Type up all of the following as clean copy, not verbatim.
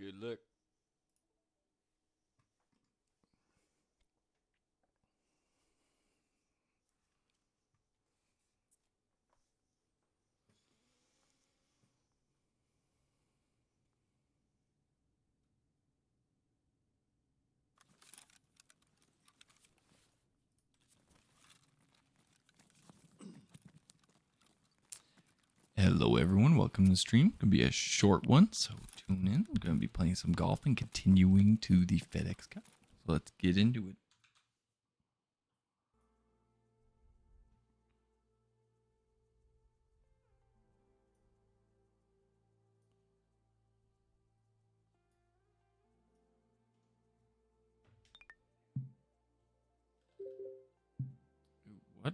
Good luck. Hello, everyone. Welcome to the stream. Gonna be a short one, so tune in. I'm gonna be playing some golf and continuing to the FedEx Cup. So let's get into it. What?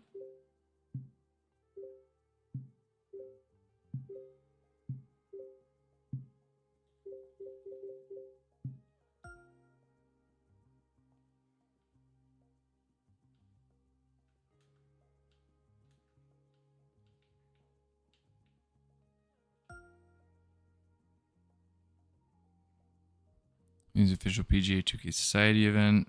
Here's the official PGA 2K Society event.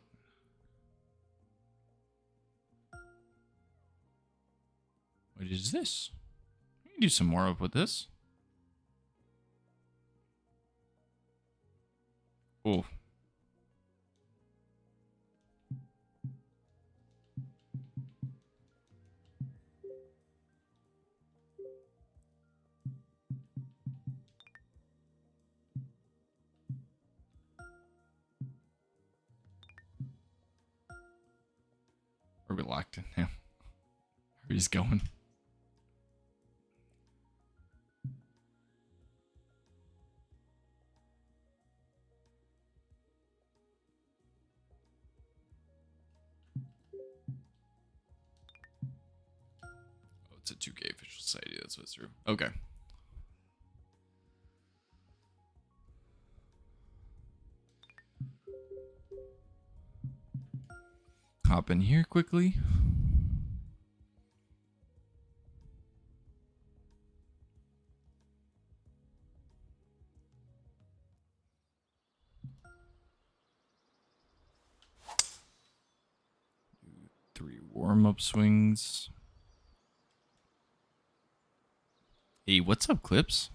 What is this? We can do some more up with this. Oh. Are we locked in now? He's going. Oh, it's a 2K official society. That's what's through. Okay. Hop in here quickly. Do 3 warm-up swings. Hey, what's up, Clips?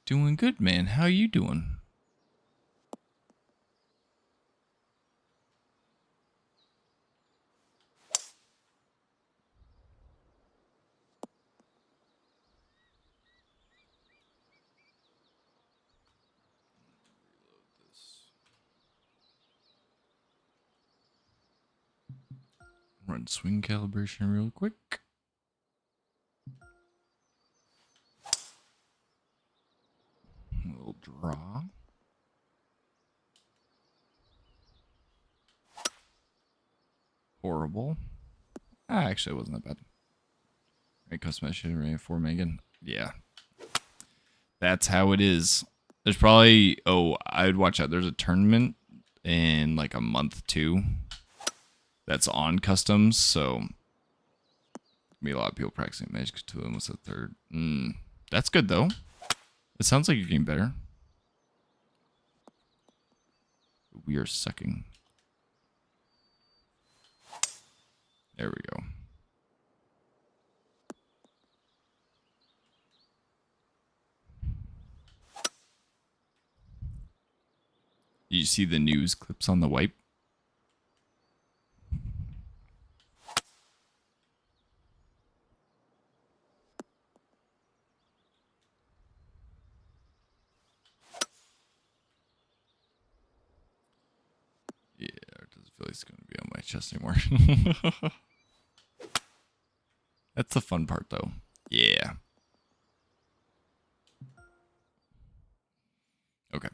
Doing good, man. How you doing? Run swing calibration real quick. A little draw. Horrible. Actually, it wasn't that bad. Right, customization rate for Megan. Yeah. That's how it is. There's probably, I'd watch out. There's a tournament in like a month too that's on customs, so be a lot of people practicing Magic 2 almost a third. That's good though. It sounds like you're getting better. We are sucking. There we go. Did you see the news clips on the wipe? Yeah, it doesn't feel like it's going to be on my chest anymore. That's the fun part, though. Yeah. Okay.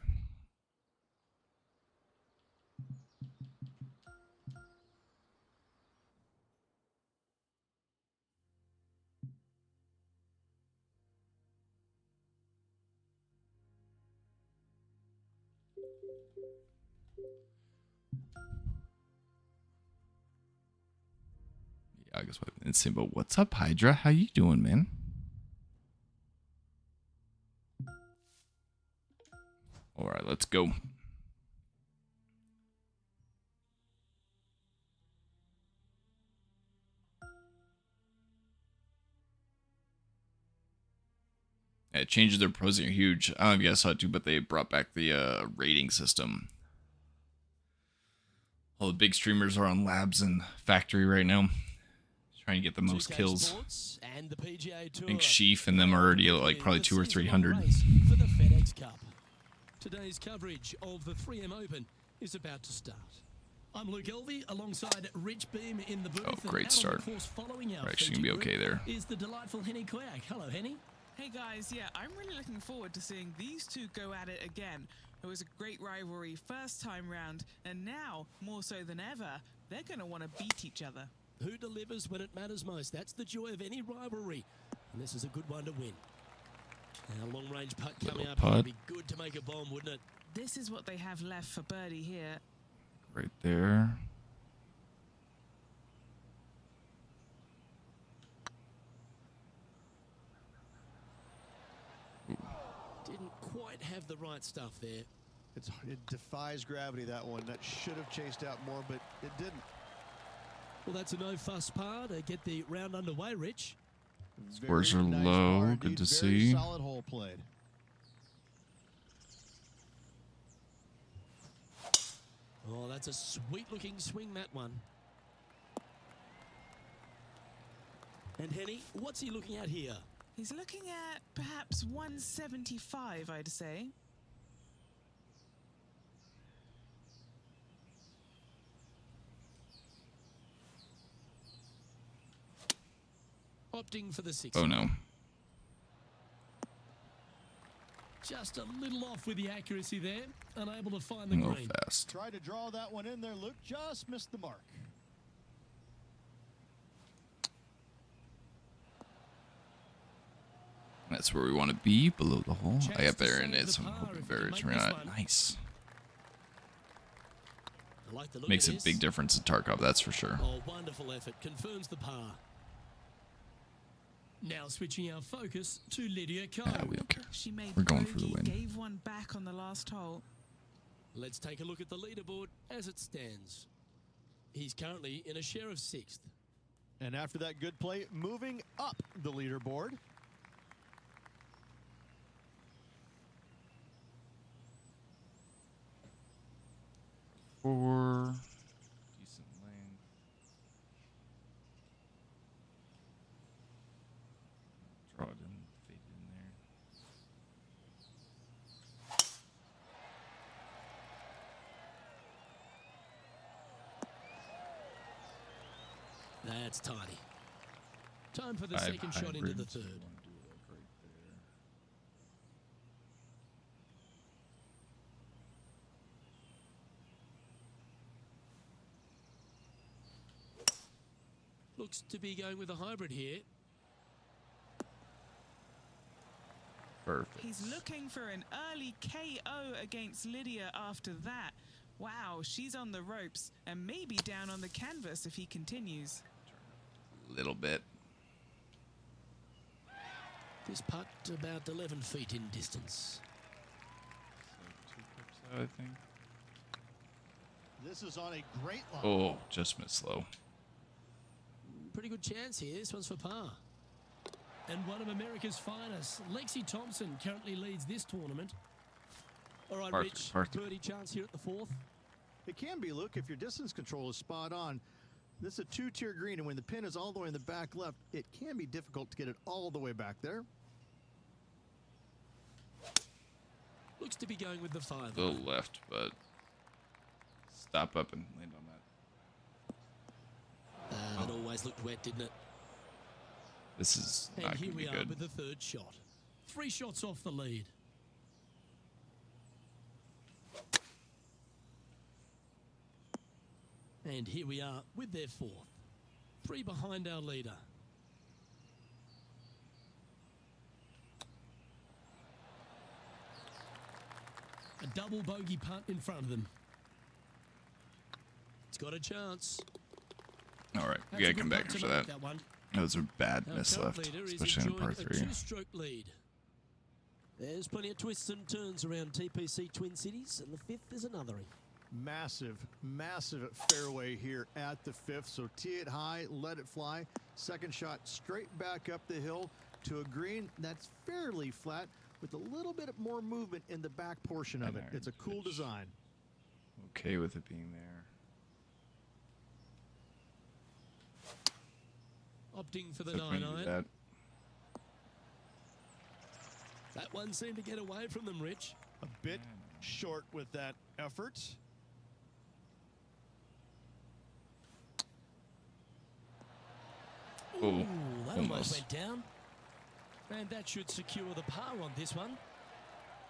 Yeah, I guess what it's saying, but what's up, Hydra? How you doing, man? All right, let's go. Yeah, changes their pros are huge. I don't know if you guys saw it too, but they brought back the rating system. All the big streamers are on labs and factory right now, trying to get the most kills. And the PGA Tour. I think Sheaf and them are already at like probably 200 or 300. For the FedEx Cup. Today's coverage of the 3M Open is about to start. I'm Luke Elvey alongside Rich Beam in the booth. Oh, great start. Following our We're actually gonna be okay there. Is the delightful Henny Quack. Hello, Henny. Hey guys, yeah, I'm really looking forward to seeing these two go at it again. It was a great rivalry first time round, and now, more so than ever, they're going to want to beat each other. Who delivers when it matters most? That's the joy of any rivalry. And this is a good one to win. Now, long-range putt coming up here would be good to make a bomb, wouldn't it? This is what they have left for birdie here. Right there. Didn't quite have the right stuff there. It defies gravity, that one. That should have chased out more, but it didn't. Well, that's a no-fuss par to get the round underway, Rich. Scores are low. Good to see. Solid hole played. Oh, that's a sweet-looking swing, that one. And Henny, what's he looking at here? He's looking at perhaps 175, I'd say. Opting for the 6. Oh no. Just a little off with the accuracy there. Unable to find the A little green. fast. Tried to draw that one in there, Luke. Just missed the mark. That's where we want to be, below the hole. Chance I got to there and save it's the par hoping if very we can make this one. nice. I like the look Makes of a this. big difference in Tarkov, that's for sure. Oh, wonderful effort. Confirms the par. Now switching our focus to Lydia Ko. Nah, we don't care. She made We're going for the bogey, win. gave one back on the last hole. Let's take a look at the leaderboard as it stands. He's currently in a share of 6th. And after that good play, moving up the leaderboard. Four. Decent lane. Draw it in, fade it in there. That's tidy. Time for the 5 second shot into the hybrids. We 3rd. wanna do it like right there. Looks to be going with a hybrid here. Perfect. He's looking for an early KO against Lydia after that. Wow, she's on the ropes and maybe down on the canvas if he continues. Little bit. This putt about 11 feet in distance. So 2 pips out, I think. This is on a great line. Oh, just missed low. Pretty good chance here. This one's for par. And one of America's finest, Lexi Thompson, currently leads this tournament. All right, Par Rich, three, par three. birdie chance here at the 4th. It can be, Luke, if your distance control is spot on. This is a 2-tier green, and when the pin is all the way in the back left, it can be difficult to get it all the way back there. Looks to be going with the 5. A little left, but stop up and land on that. That always looked wet, didn't it? This is And not here going to we be are good. with the 3rd shot. 3 shots off the lead. And here we are with their 4th. 3 behind our leader. A double bogey punt in front of them. It's got a chance. All right, we That's got a to good come back putt to after make that. one. Those are bad Our miss current left, leader is especially in enjoying par a 3. 2-stroke lead. There's plenty of twists and turns around TPC Twin Cities, and the fifth is another. Massive, massive fairway here at the fifth. So tee it high, let it fly. Second shot straight back up the hill to a green that's fairly flat with a little bit more movement in the back portion of it. It's a cool design. Okay with it being there. Opting for the Took me to 9-iron. that. That one seemed to get away from them, Rich. A bit short with that effort. Ooh, that almost almost. went down. And that should secure the par on this one.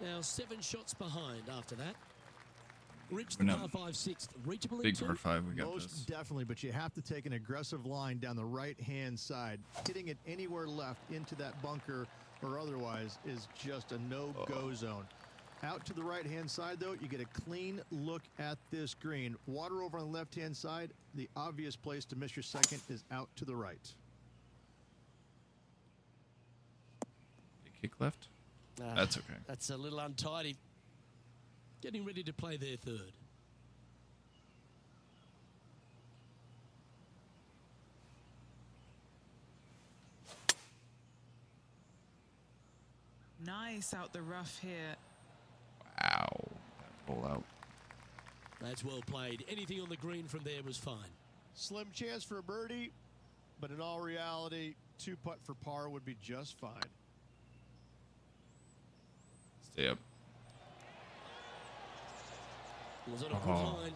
Now 7 shots behind after that. Rich, the No. par 5 sixth. Reachable in Big 2. par 5, we got Most this. definitely, but you have to take an aggressive line down the right-hand side. Hitting it anywhere left into that bunker or otherwise is just a no-go zone. Out to the right-hand side, though, you get a clean look at this green. Water over on the left-hand side. The obvious place to miss your second is out to the right. Big kick left. That's okay. That's a little untidy. Getting ready to play their third. Nice out the rough here. Wow. That roll out. That's well played. Anything on the green from there was fine. Slim chance for a birdie, but in all reality, 2-putt for par would be just fine. Stay up. Was on a good line.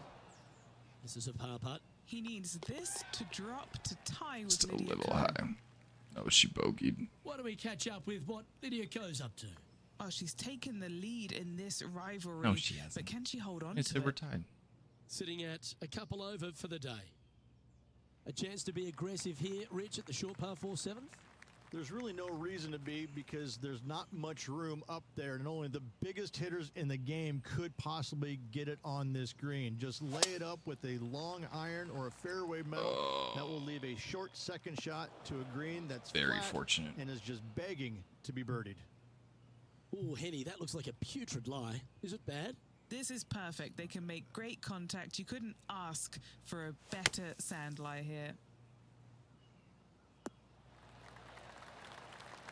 This is a par putt. He needs this to drop to tie with Just a Lydia little Ko. high. Oh, she bogeyed. Why don't we catch up with what Lydia Ko's up to? Oh, she's taken the lead in this rivalry. No, she hasn't. But can she hold on It's to we're it? tied. Sitting at a couple over for the day. A chance to be aggressive here, Rich, at the short par 4 7th. There's really no reason to be because there's not much room up there, and only the biggest hitters in the game could possibly get it on this green. Just lay it up with a long iron or a fairway metal. That will leave a short second shot to a green that's Very flat fortunate. and is just begging to be birdied. Oh, Henny, that looks like a putrid lie. Is it bad? This is perfect. They can make great contact. You couldn't ask for a better sand lie here.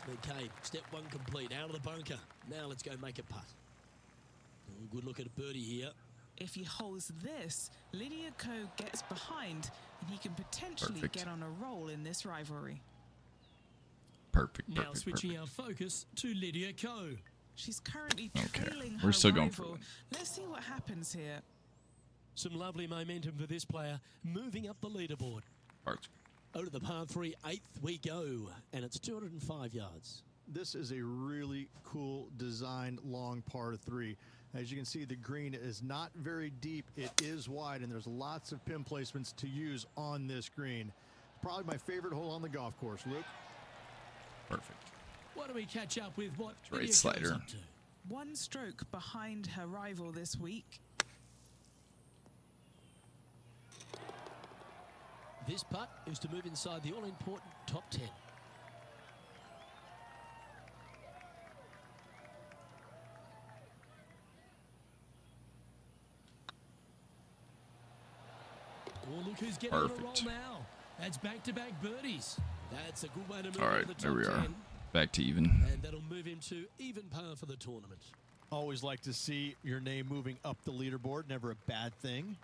Okay, step 1 complete. Out of the bunker. Now let's go make a putt. Oh, good look at a birdie here. If he holds this, Lydia Ko gets behind and he can potentially Perfect. get on a roll in this rivalry. Perfect. Now Perfect. switching Perfect. our focus to Lydia Ko. She's currently Okay, trailing we're her still going for rival. one. Let's see what happens here. Some lovely momentum for this player, moving up the leaderboard. Perfect. Over to the par 3 8th we go, and it's 205 yards. This is a really cool designed long par 3. As you can see, the green is not very deep. It is wide, and there's lots of pin placements to use on this green. Probably my favorite hole on the golf course, Luke. Perfect. Why don't we catch up with what Great Lydia Ko's slider. up to? 1 stroke behind her rival this week. This putt is to move inside the all-important top 10. Oh, look who's getting on a roll Perfect. now. That's back-to-back birdies. That's a good way to move All into right, the top there we 10. are. Back to even. And that'll move him to even par for the tournament. Always like to see your name moving up the leaderboard. Never a bad thing.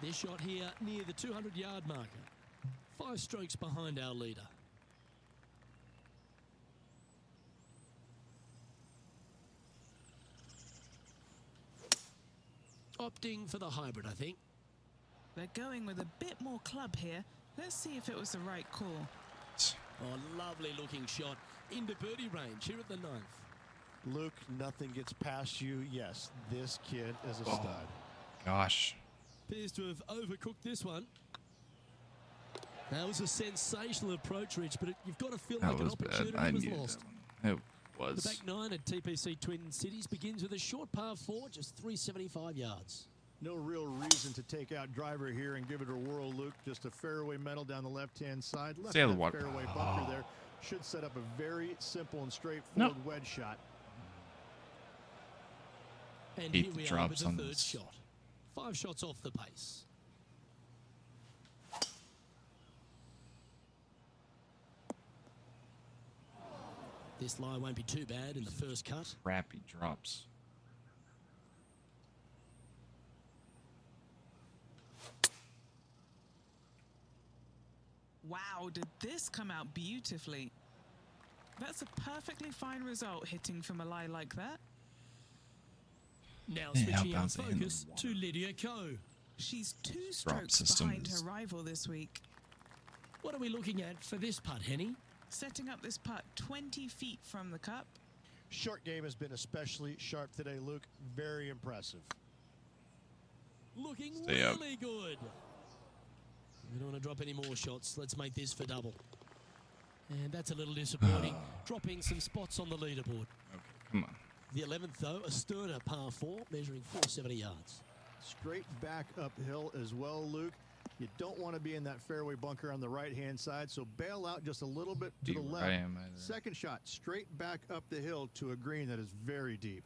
This shot here near the 200-yard marker. 5 strokes behind our leader. Opting for the hybrid, I think. They're going with a bit more club here. Let's see if it was the right call. Oh, lovely looking shot into birdie range here at the 9th. Luke, nothing gets past you. Yes, this kid is a stud. Gosh. Appears to have overcooked this one. That was a sensational approach, Rich, but you've got to feel That like an was bad. opportunity I was knew lost. that one. It The was. back 9 at TPC Twin Cities begins with a short par 4, just 375 yards. No real reason to take out driver here and give it a whirl, Luke. Just a fairway metal down the left-hand side. Left Stay on the that water. fairway bunker there should set up a very simple and straightforward wedge shot. And Hate here the we are drops with the on third this. shot. 5 shots off the pace. This lie won't be too bad in the first cut. Crappy drops. Wow, did this come out beautifully? That's a perfectly fine result hitting from a lie like that. Now Yeah, switching our bouncing in the focus to water. Lydia Ko. She's 2 Drop strokes behind systems. her rival this week. What are we looking at for this putt, Henny? Setting up this putt 20 feet from the cup. Short game has been especially sharp today, Luke. Very impressive. Looking Stay up. really good. We don't want to drop any more shots. Let's make this for double. And that's a little disappointing. Dropping some spots on the leaderboard. Okay, come on. The 11th, though, a sterner par 4, measuring 470 yards. Straight back uphill as well, Luke. You don't want to be in that fairway bunker on the right-hand side, so bail out just a little bit to the Deep left. right am I there? Second shot, straight back up the hill to a green that is very deep.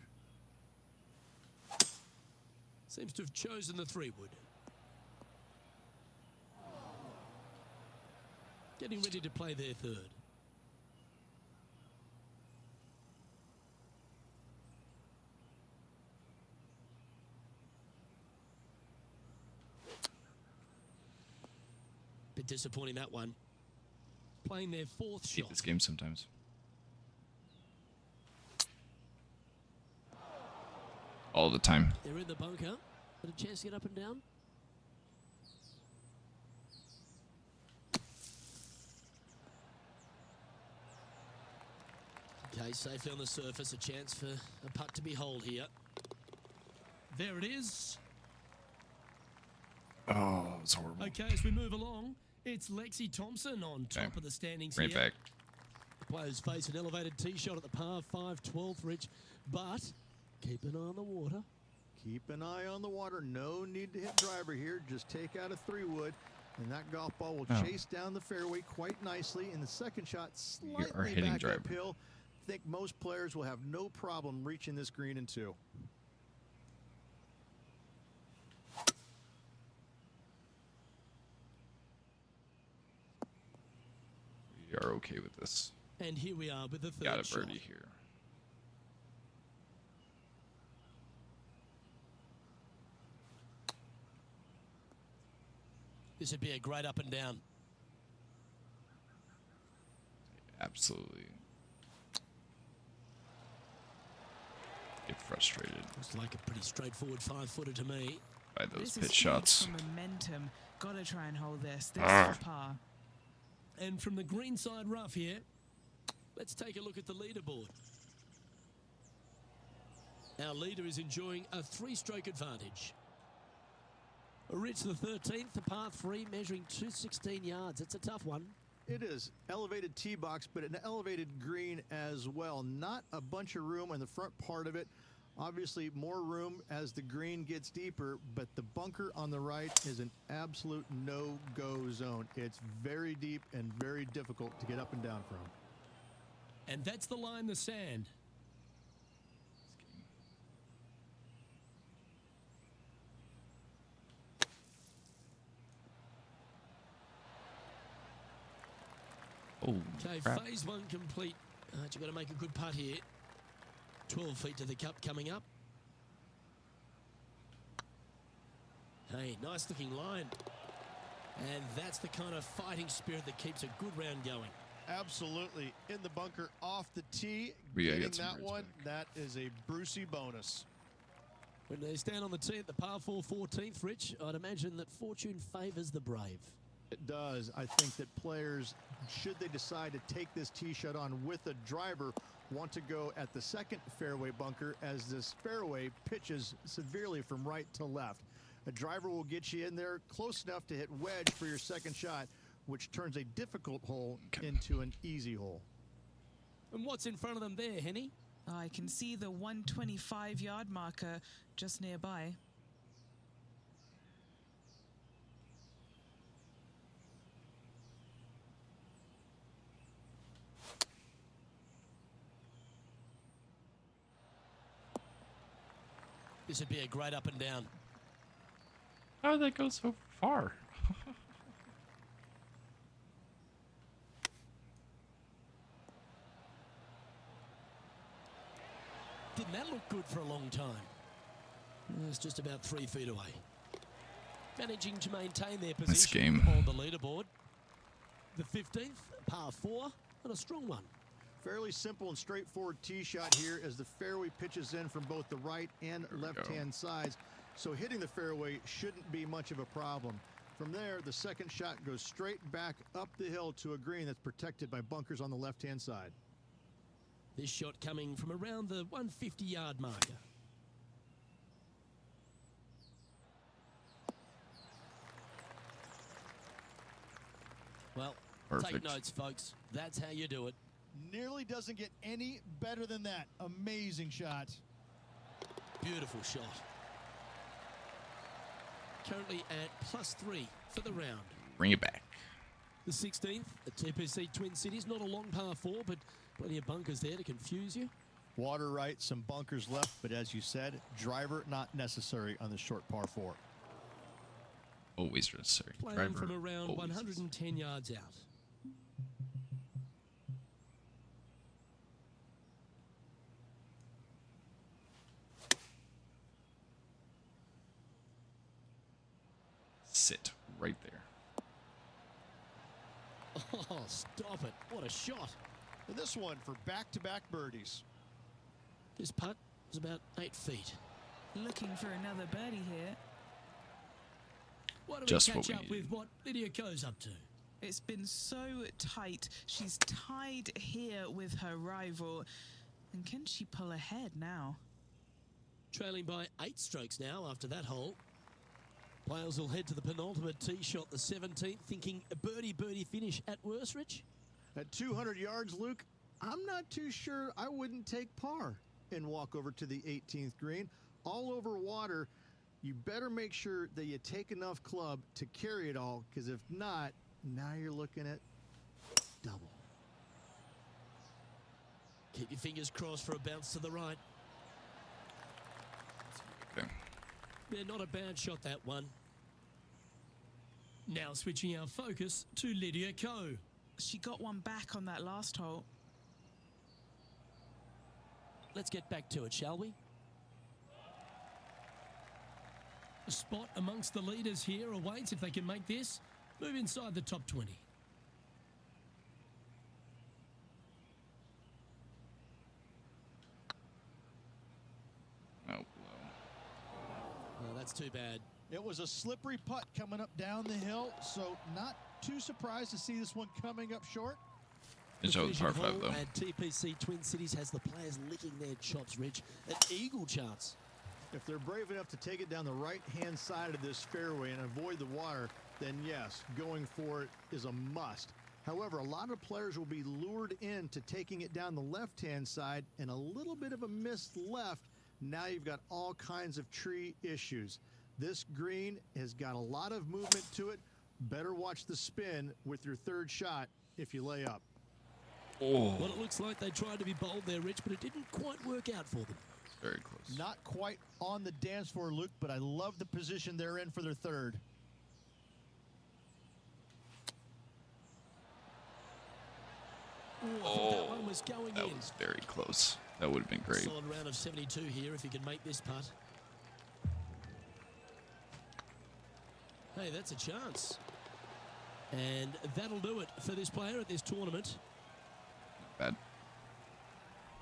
Seems to have chosen the 3-wood. Getting ready to play their third. Bit disappointing, that one. Playing their 4th Hate shot. this game sometimes. All the time. They're in the bunker. Got a chance to get up and down. Okay, safely on the surface. A chance for a putt to be holed here. There it is. Oh, it's horrible. Okay, as we move along, it's Lexi Thompson on top Okay. of the standings Right here. back. The players face an elevated tee shot at the par 5 12th, Rich, but keep an eye on the water. Keep an eye on the water. No need to hit driver here. Just take out a 3-wood, and that golf ball will Oh. chase down the fairway quite nicely. And the second shot, You are slightly hitting back driver. uphill. Think most players will have no problem reaching this green in 2. We are okay with this. And here we are with the third Got a shot. birdie here. This would be a great up and down. Absolutely. Get frustrated Looks like a pretty straightforward 5-footer to me. by those This pitch is shots. huge for momentum. Gotta try and hold this. This Ah. for par. And from the green side rough here, let's take a look at the leaderboard. Our leader is enjoying a 3-stroke advantage. Rich the 13th, the par 3, measuring 216 yards. It's a tough one. It is elevated tee box, but an elevated green as well. Not a bunch of room on the front part of it. Obviously, more room as the green gets deeper, but the bunker on the right is an absolute no-go zone. It's very deep and very difficult to get up and down from. And that's the line in the sand. Oh, Okay, crap. phase 1 complete. You've got to make a good putt here. 12 feet to the cup coming up. Hey, nice looking line. And that's the kind of fighting spirit that keeps a good round going. Absolutely. In the bunker off the tee. We gotta Getting get some that birds one, back. that is a Brucey bonus. When they stand on the tee at the par 4 14th, Rich, I'd imagine that fortune favours the brave. It does. I think that players, should they decide to take this tee shot on with a driver, want to go at the second fairway bunker as this fairway pitches severely from right to left. A driver will get you in there close enough to hit wedge for your second shot, which turns a difficult hole into an easy hole. And what's in front of them there, Henny? I can see the 125-yard marker just nearby. This would be a great up and down. How did that go so far? Didn't that look good for a long time? It's just about 3 feet away. Managing to maintain their This position game. on the leaderboard. The 15th, par 4, and a strong one. Fairly simple and straightforward tee shot here as the fairway pitches in from both the right and we left-hand sides. So hitting the fairway shouldn't be much of a problem. From there, the second shot goes straight back up the hill to a green that's protected by bunkers on the left-hand side. This shot coming from around the 150-yard marker. Well, take Perfect. notes, folks. That's how you do it. Nearly doesn't get any better than that. Amazing shot. Beautiful shot. Currently at +3 for the round. Bring it back. The 16th, at TPC Twin Cities. Not a long par 4, but plenty of bunkers there to confuse you. Water right, some bunkers left, but as you said, driver not necessary on the short par 4. Always necessary. Playing from around always 110 yards out. Sit right there. Oh, stop it. What a shot. And this one for back-to-back birdies. This putt was about 8 feet. Looking for another birdie here. Why don't Just we what catch we up needed. with what Lydia Ko's up to? It's been so tight. She's tied here with her rival. And can she pull ahead now? Trailing by 8 strokes now after that hole. Players will head to the penultimate tee shot, the 17th, thinking a birdie finish at worst, Rich. At 200 yards, Luke, I'm not too sure I wouldn't take par and walk over to the 18th green. All over water, you better make sure that you take enough club to carry it all, because if not, now you're looking at double. Keep your fingers crossed for a bounce to the right. Okay. Yeah, not a bad shot, that one. Now switching our focus to Lydia Ko. She got one back on that last hole. Let's get back to it, shall we? A spot amongst the leaders here awaits if they can make this. Move inside the top 20. Oh, blow. Oh, that's too bad. It was a slippery putt coming up down the hill, so not too surprised to see this one coming up short. It's over finishing par 5 hole though. at TPC Twin Cities has the players licking their chops, Rich. An eagle chance. If they're brave enough to take it down the right-hand side of this fairway and avoid the water, then yes, going for it is a must. However, a lot of players will be lured into taking it down the left-hand side, and a little bit of a miss left. Now you've got all kinds of tree issues. This green has got a lot of movement to it. Better watch the spin with your third shot if you lay up. Oh, Well, it looks like they tried to be bold there, Rich, but it didn't quite work out for them. very close. Not quite on the dance floor, Luke, but I love the position they're in for their third. I thought that one was going That in. was very close. That would have been great. Solid round of 72 here if he can make this putt. Hey, that's a chance. And that'll do it for this player at this tournament. Bad.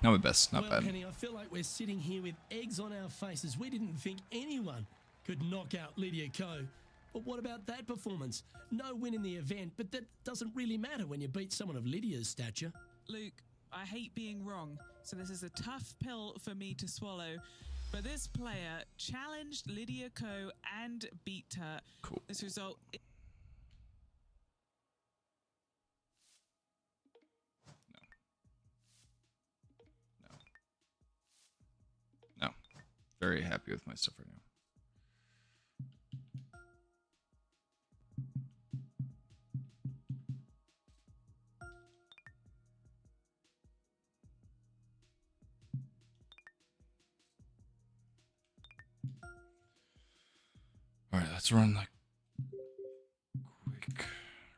Not my best. Not well, bad. Penny, I feel like we're sitting here with eggs on our faces. We didn't think anyone could knock out Lydia Ko. But what about that performance? No win in the event, but that doesn't really matter when you beat someone of Lydia's stature. Luke, I hate being wrong, so this is a tough pill for me to swallow. But this player challenged Lydia Ko and beat her. Cool. This result. No. Very happy with myself right now. let's run like quick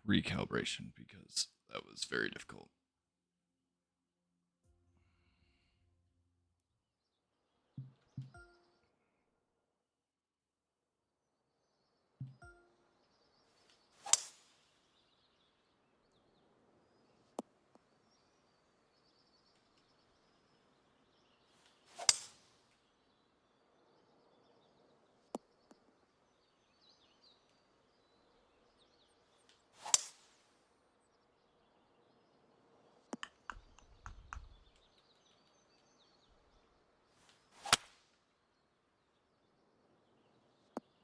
recalibration because that was very difficult.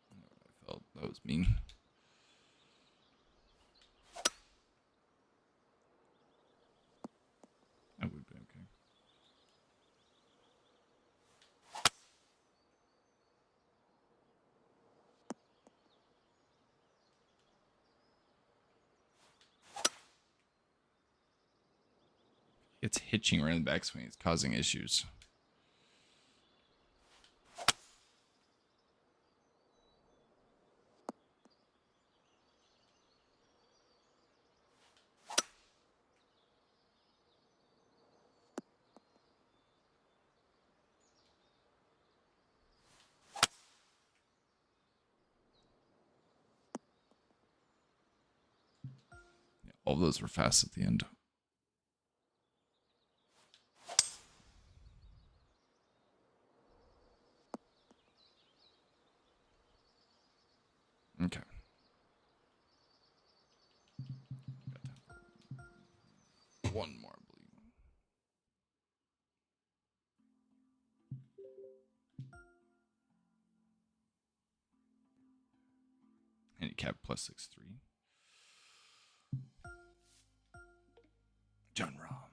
I felt that was mean. I would be okay. It's hitching right in the backswing. It's causing issues. Yeah, all those were fast at the end. Okay. One more, I believe. Handicap plus 6-3. John Rahm.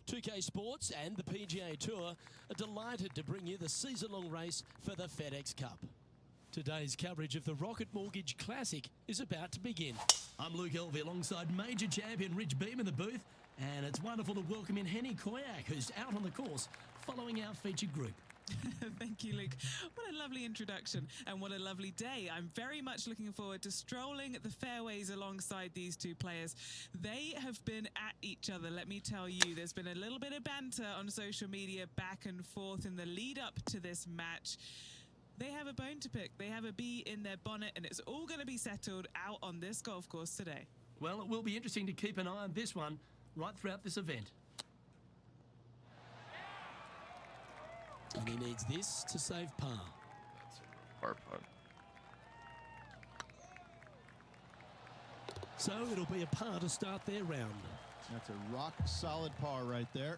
.2K Sports and the PGA Tour are delighted to bring you the season-long race for the FedEx Cup. Today's coverage of the Rocket Mortgage Classic is about to begin. I'm Luke Elvey alongside major champion Rich Beam in the booth, and it's wonderful to welcome in Henny Koyak, who's out on the course following our featured group. Thank you, Luke. What a lovely introduction and what a lovely day. I'm very much looking forward to strolling the fairways alongside these two players. They have been at each other, let me tell you. There's been a little bit of banter on social media back and forth in the lead up to this match. They have a bone to pick. They have a bee in their bonnet, and it's all going to be settled out on this golf course today. Well, it will be interesting to keep an eye on this one right throughout this event. And he needs this to save par. That's a par putt. So it'll be a par to start their round. That's a rock-solid par right there.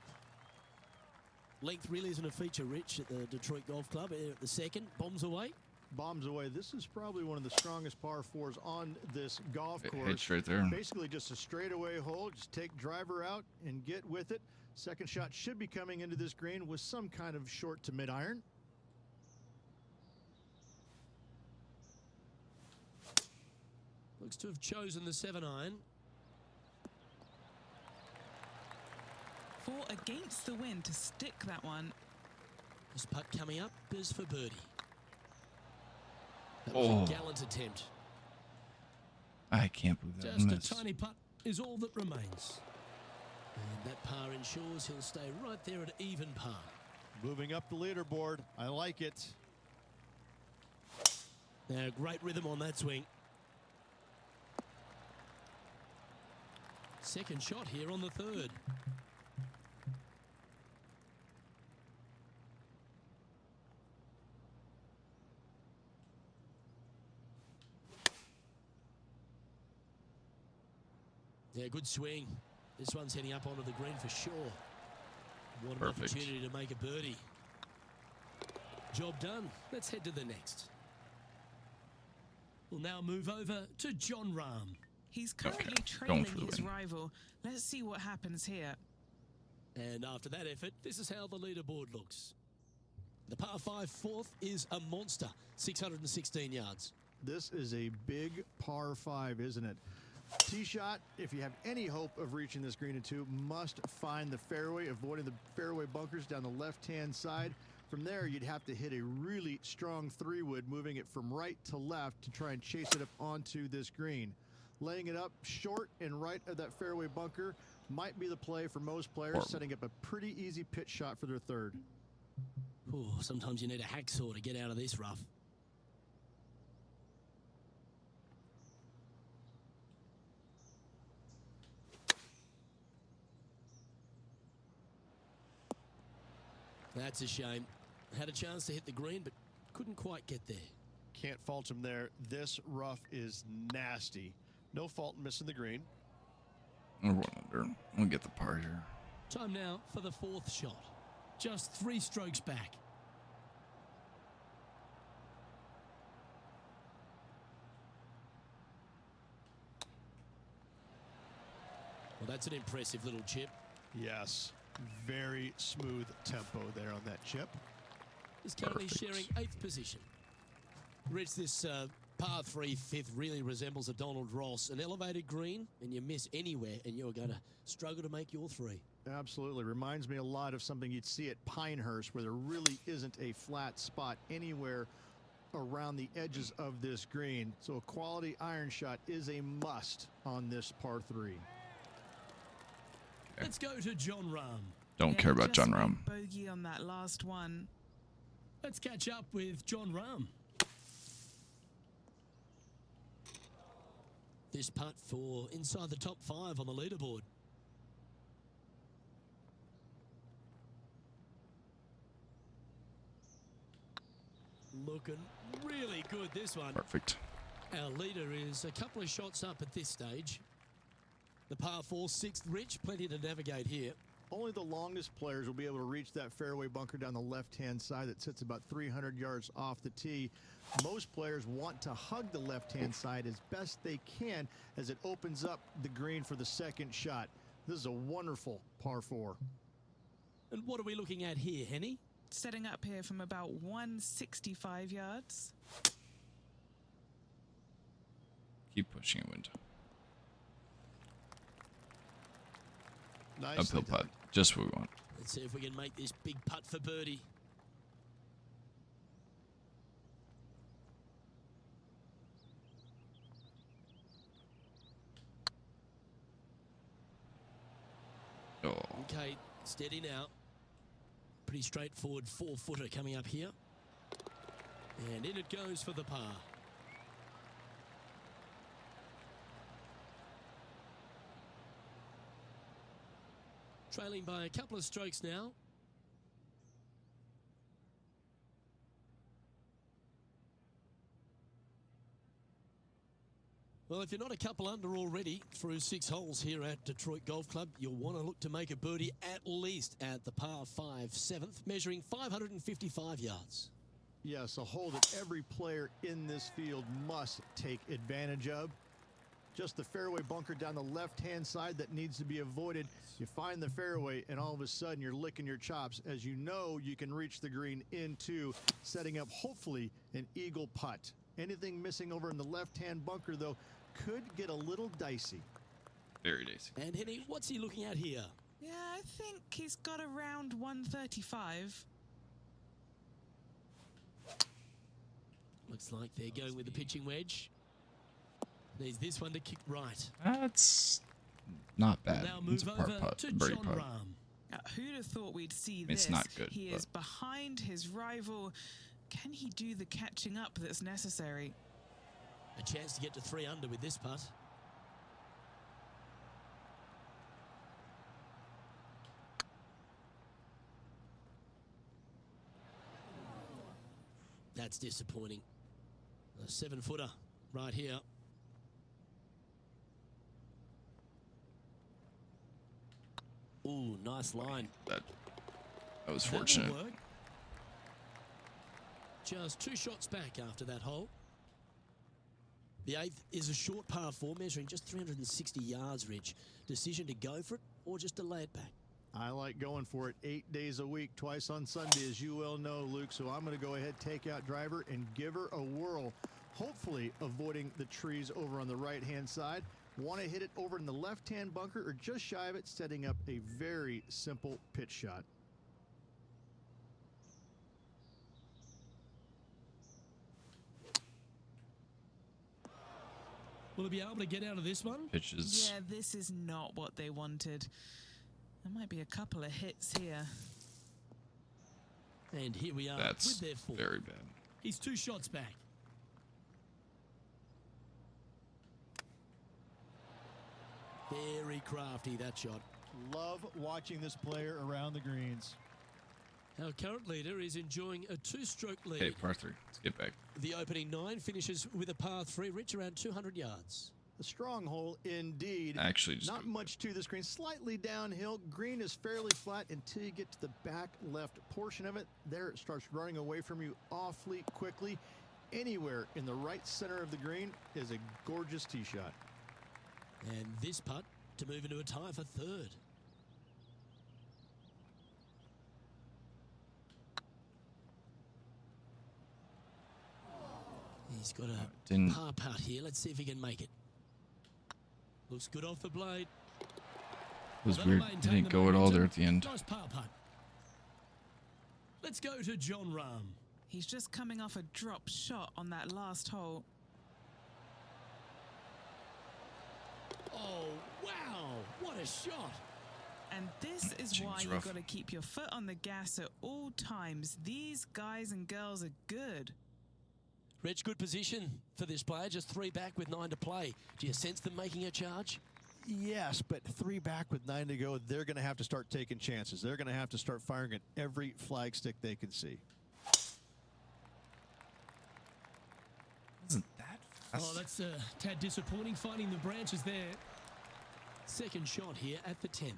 Length really isn't a feature, Rich, at the Detroit Golf Club. At the second, bombs away. Bombs away. This is probably one of the strongest par fours on this golf course. Hitch right there. Basically just a straightaway hole. Just take driver out and get with it. Second shot should be coming into this green with some kind of short to mid-iron. Looks to have chosen the 7-iron. For against the wind to stick that one. This putt coming up is for birdie. That was a gallant attempt. I can't believe that Just missed. a tiny putt is all that remains. And that par ensures he'll stay right there at even par. Moving up the leaderboard. I like it. Now, great rhythm on that swing. Second shot here on the third. Yeah, good swing. This one's heading up onto the green for sure. What an Perfect. opportunity to make a birdie. Job done. Let's head to the next. We'll now move over to John Rahm. He's currently going trailing for the his win. rival. Let's see what happens here. And after that effort, this is how the leaderboard looks. The par 5 fourth is a monster, 616 yards. This is a big par 5, isn't it? Tee shot, if you have any hope of reaching this green in 2, must find the fairway, avoiding the fairway bunkers down the left-hand side. From there, you'd have to hit a really strong 3-wood, moving it from right to left to try and chase it up onto this green. Laying it up short and right of that fairway bunker might be the play for most players, setting up a pretty easy pitch shot for their 3rd. Ooh, sometimes you need a hacksaw to get out of this rough. That's a shame. Had a chance to hit the green, but couldn't quite get there. Can't fault him there. This rough is nasty. No fault in missing the green. We're 1 under. We'll get the par here. Time now for the 4th shot. Just 3 strokes back. Well, that's an impressive little chip. Yes, very smooth tempo there on that chip. He's currently Perfect. sharing 8th position. Rich, this par 3 5th really resembles a Donald Ross, an elevated green, and you miss anywhere, and you're going to struggle to make your 3. Absolutely. Reminds me a lot of something you'd see at Pinehurst, where there really isn't a flat spot anywhere around the edges of this green. So a quality iron shot is a must on this par 3. Let's go to John Rahm. Don't care about just John Rahm. Bogey on that last one. Let's catch up with John Rahm. This putt for inside the top 5 on the leaderboard. Looking really good, this one. Perfect. Our leader is a couple of shots up at this stage. The par 4, 6th, Rich, plenty to navigate here. Only the longest players will be able to reach that fairway bunker down the left-hand side that sits about 300 yards off the tee. Most players want to hug the left-hand side as best they can as it opens up the green for the 2nd shot. This is a wonderful par 4. And what are we looking at here, Henny? Setting up here from about 165 yards. Keep pushing it, wind. Nicely Uphill done. putt. Just what we want. Let's see if we can make this big putt for birdie. Oh, Okay, steady now. Pretty straightforward 4-footer coming up here. And in it goes for the par. Trailing by a couple of strokes now. Well, if you're not a couple under already through 6 holes here at Detroit Golf Club, you'll want to look to make a birdie at least at the par 5 7th, measuring 555 yards. Yes, a hole that every player in this field must take advantage of. Just the fairway bunker down the left-hand side that needs to be avoided. You find the fairway, and all of a sudden you're licking your chops. As you know, you can reach the green into setting up, hopefully, an eagle putt. Anything missing over in the left-hand bunker, though, could get a little dicey. very dicey. And Henny, what's he looking at here? Yeah, I think he's got around 135. Looks like they're going with the pitching wedge. Needs this one to kick right. That's not bad. Now It's move a par over putt, to birdie John putt. Rahm. Who'd have thought we'd see It's this? not good, He but- is behind his rival. Can he do the catching up that's necessary? A chance to get to 3 under with this putt. That's disappointing. A 7-footer right here. Ooh, nice line. That was That will fortunate. work. Just 2 shots back after that hole. The 8th is a short par 4, measuring just 360 yards, Rich. Decision to go for it or just to lay it back? I like going for it 8 days a week, twice on Sunday, as you well know, Luke. So I'm going to go ahead, take out driver, and give her a whirl. hopefully avoiding the trees over on the right-hand side. Want to hit it over in the left-hand bunker or just shy of it, setting up a very simple pitch shot. Will he be able to get out of this one? Pitches. Yeah, this is not what they wanted. There might be a couple of hits here. And here we are That's with their four. very bad. He's 2 shots back. Very crafty, that shot. Love watching this player around the greens. Our current leader is enjoying a 2-stroke lead. Okay, par 3. Let's get back. The opening 9 finishes with a par 3, Rich, around 200 yards. A strong hole indeed. Actually, just not go much to this green. Slightly downhill. Green is fairly flat until you get to the back left portion of it. There it starts running away from you awfully quickly. Anywhere in the right center of the green is a gorgeous tee shot. And this putt to move into a tie for 3rd. He's got a didn't- par putt here. Let's see if he can make it. Looks good off the blade. It was Well, weird. they'll maintain Didn't the go at all there momentum. at the end. Nice par putt. Let's go to John Rahm. He's just coming off a drop shot on that last hole. Oh, wow. What a shot. And this is Seems why you've rough. got to keep your foot on the gas at all times. These guys and girls are good. Rich, good position for this player. Just 3 back with 9 to play. Do you sense them making a charge? Yes, but 3 back with 9 to go, they're going to have to start taking chances. They're going to have to start firing at every flag stick they can see. Isn't that fast? Oh, that's a tad disappointing, finding the branches there. Second shot here at the 10th.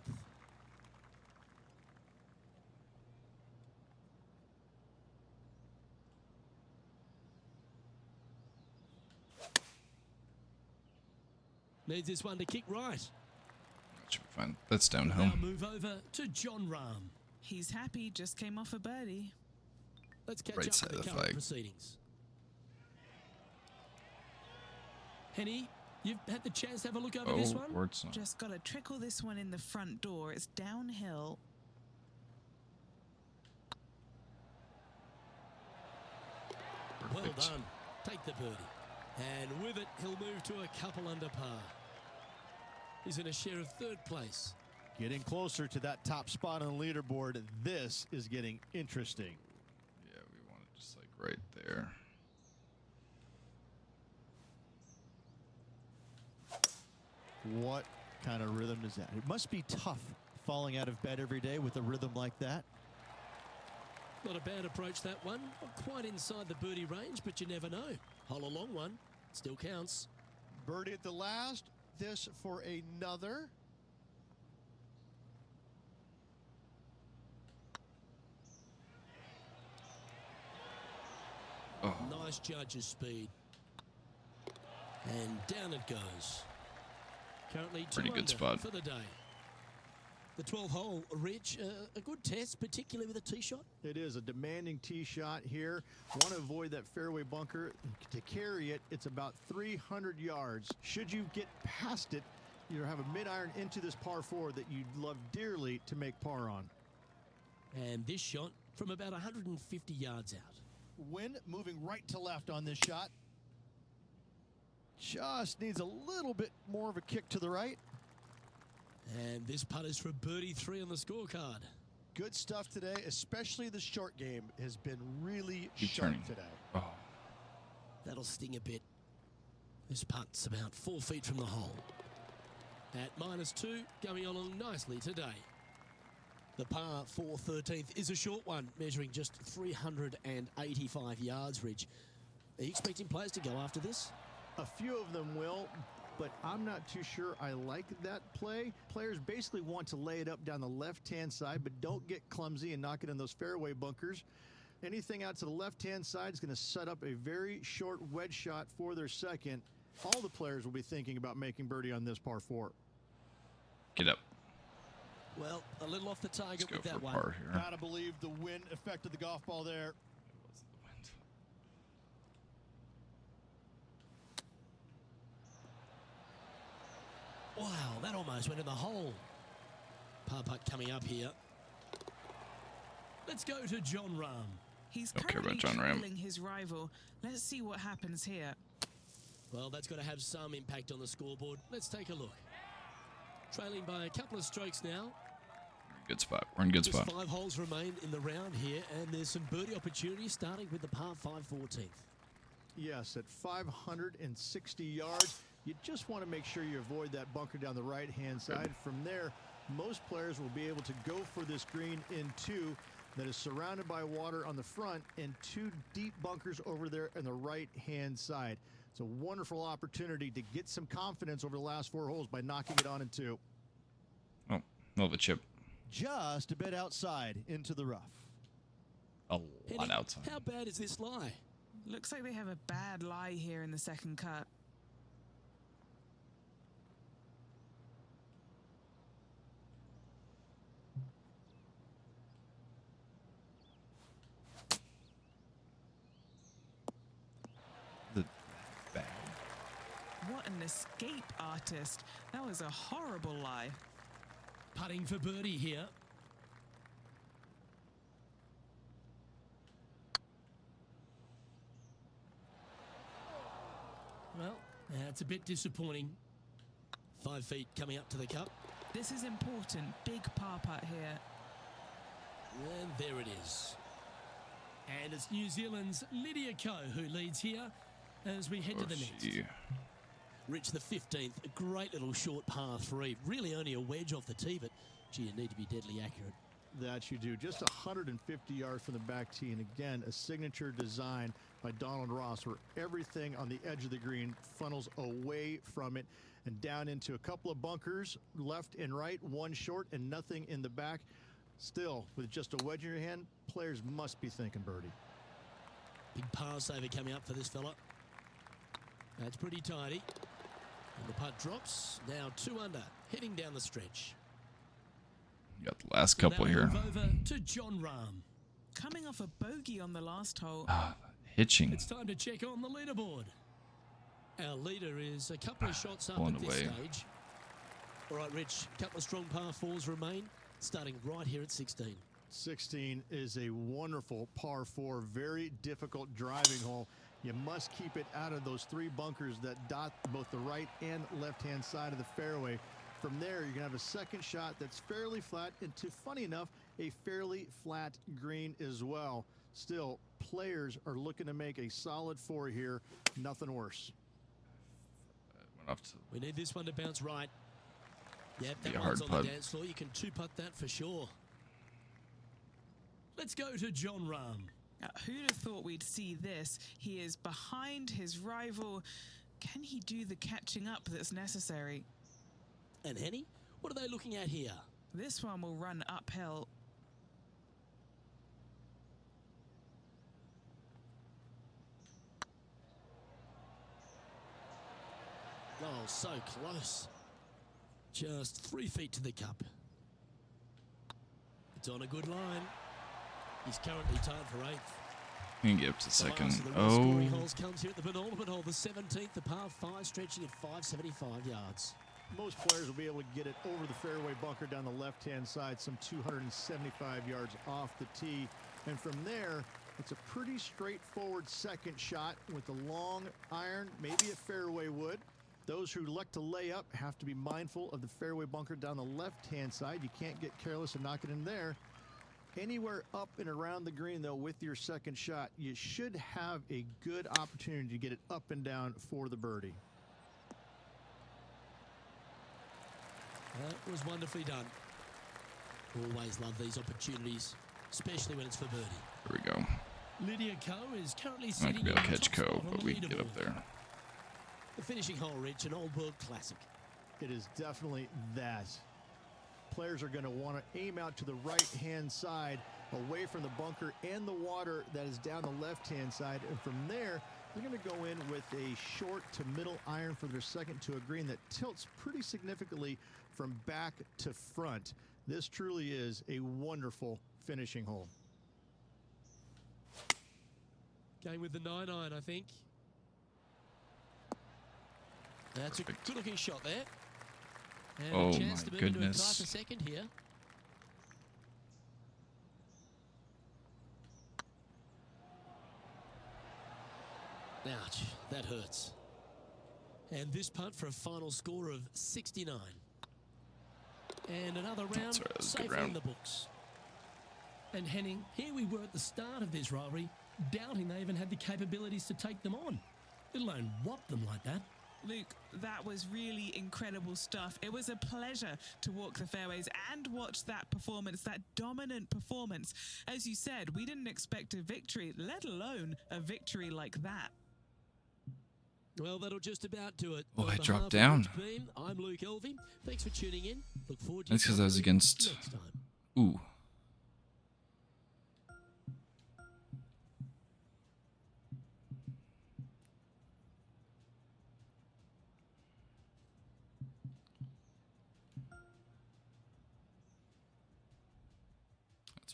Needs this one to kick right. That should be fine. That's down Now home. move over to John Rahm. He's happy, just came off a birdie. Let's catch Right up side with of the the current flag. proceedings. Henny, you've had the chance to have a look over this Oh, one? or it's not. Just got to trickle this one in the front door. It's downhill. Well Perfect. done. Take the birdie. And with it, he'll move to a couple under par. He's in a share of 3rd place. Getting closer to that top spot on the leaderboard. This is getting interesting. Yeah, we want it just like right there. What kind of rhythm is that? It must be tough falling out of bed every day with a rhythm like that. Not a bad approach, that one. Not quite inside the birdie range, but you never know. Hole a long one. Still counts. Birdie at the last. This for another. Oh, Nice judge's speed. And down it goes. Currently 2 Pretty good under spot. for the day. The 12th hole, Rich, a good test, particularly with a tee shot. It is a demanding tee shot here. Want to avoid that fairway bunker. To carry it, it's about 300 yards. Should you get past it, you have a mid-iron into this par 4 that you'd love dearly to make par on. And this shot from about 150 yards out. Wind moving right to left on this shot. Just needs a little bit more of a kick to the right. And this putt is for birdie 3 on the scorecard. Good stuff today, especially the short game has been really Keep sharp turning. today. oh. That'll sting a bit. This putt's about 4 feet from the hole. At -2, going along nicely today. The par 4 13th is a short one, measuring just 385 yards, Ridge. Are you expecting players to go after this? A few of them will, but I'm not too sure I like that play. Players basically want to lay it up down the left-hand side, but don't get clumsy and knock it in those fairway bunkers. Anything out to the left-hand side is going to set up a very short wedge shot for their second. All the players will be thinking about making birdie on this par 4. Get up. Well, a little off the Let's target go with for that one. par here. Gotta believe the wind affected the golf ball there. It wasn't the wind. Almost went in the hole. Par putt coming up here. Let's go to John Rahm. He's Don't care currently about John Ram. trailing his rival. Let's see what happens here. Well, that's got to have some impact on the scoreboard. Let's take a look. Trailing by a couple of strokes now. Good spot. We're in good Just spot. 5 holes remain in the round here, and there's some birdie opportunities starting with the par 5 14th. Yes, at 560 yards, you just want to make sure you avoid that bunker down the right-hand side. From there, most players will be able to go for this green in 2 that is surrounded by water on the front and 2 deep bunkers over there on the right-hand side. It's a wonderful opportunity to get some confidence over the last 4 holes by knocking it on in 2. Oh, no, the chip. Just a bit outside into the rough. A lot outside. How bad is this lie? Looks like they have a bad lie here in the second cut. The bad. What an escape artist. That was a horrible lie. Putting for birdie here. Well, that's a bit disappointing. 5 feet coming up to the cup. This is important. Big par putt here. And there it is. And it's New Zealand's Lydia Ko who leads here as we head to the next. Gee. Reach the 15th. A great little short par 3. Really only a wedge off the tee, but gee, you need to be deadly accurate. That you do. Just 150 yards from the back tee. And again, a signature design by Donald Ross where everything on the edge of the green funnels away from it and down into a couple of bunkers, left and right, 1 short and nothing in the back. Still, with just a wedge in your hand, players must be thinking birdie. Big par saver coming up for this fella. That's pretty tidy. And the putt drops. Now 2 under, heading down the stretch. You got the last couple Now we here. move over to John Rahm. Coming off a bogey on the last hole. Hitching. It's time to check on the leaderboard. Our leader is a couple of shots up Blown at this away. stage. All right, Rich, a couple of strong par 4s remain, starting right here at 16. 16 is a wonderful par 4, very difficult driving hole. You must keep it out of those 3 bunkers that dot both the right and left-hand side of the fairway. From there, you're going to have a second shot that's fairly flat, and to, funny enough, a fairly flat green as well. Still, players are looking to make a solid 4 here. Nothing worse. Went off to We need this one to bounce right. Yep, Be that a one's hard on putt. the dance floor. You can 2-putt that for sure. Let's go to John Rahm. Who'd have thought we'd see this? He is behind his rival. Can he do the catching up that's necessary? And Henny, what are they looking at here? This one will run uphill. Oh, so close. Just 3 feet to the cup. It's on a good line. He's currently tied for 8th. You can get up to The second. last of the real scoring Oh, holes comes here at the penultimate hole, the 17th, the par 5, stretching at 575 yards. Most players will be able to get it over the fairway bunker down the left-hand side, some 275 yards off the tee. And from there, it's a pretty straightforward second shot with a long iron, maybe a fairway wood. Those who elect to lay up have to be mindful of the fairway bunker down the left-hand side. You can't get careless and knock it in there. Anywhere up and around the green, though, with your second shot, you should have a good opportunity to get it up and down for the birdie. That was wonderfully done. Always love these opportunities, especially when it's for birdie. there we go. Lydia Ko is currently Not sitting gonna be in able to the catch top spot Co, on but the we can get up leaderboard. there. The finishing hole, Rich, an old world classic. It is definitely that. Players are going to want to aim out to the right-hand side, away from the bunker and the water that is down the left-hand side. And from there, they're going to go in with a short to middle iron for their second to a green that tilts pretty significantly from back to front. This truly is a wonderful finishing hole. Going with the 9-iron, I think. That's a Perfect. good-looking shot there. And Oh a chance my to move into a goodness. tighter second here. Ouch, that hurts. And this putt for a final score of 69. And another round all right, that was a good safely in round. the books. And Henning, here we were at the start of this rivalry, doubting they even had the capabilities to take them on, let alone whop them like that. Luke, that was really incredible stuff. It was a pleasure to walk the fairways and watch that performance, that dominant performance. As you said, we didn't expect a victory, let alone a victory like that. Well, that'll just about do it. Oh, On I behalf dropped of the down. team, I'm Luke Elvey. Thanks for tuning in. Look forward to That's because I was your company against. next time. Ooh.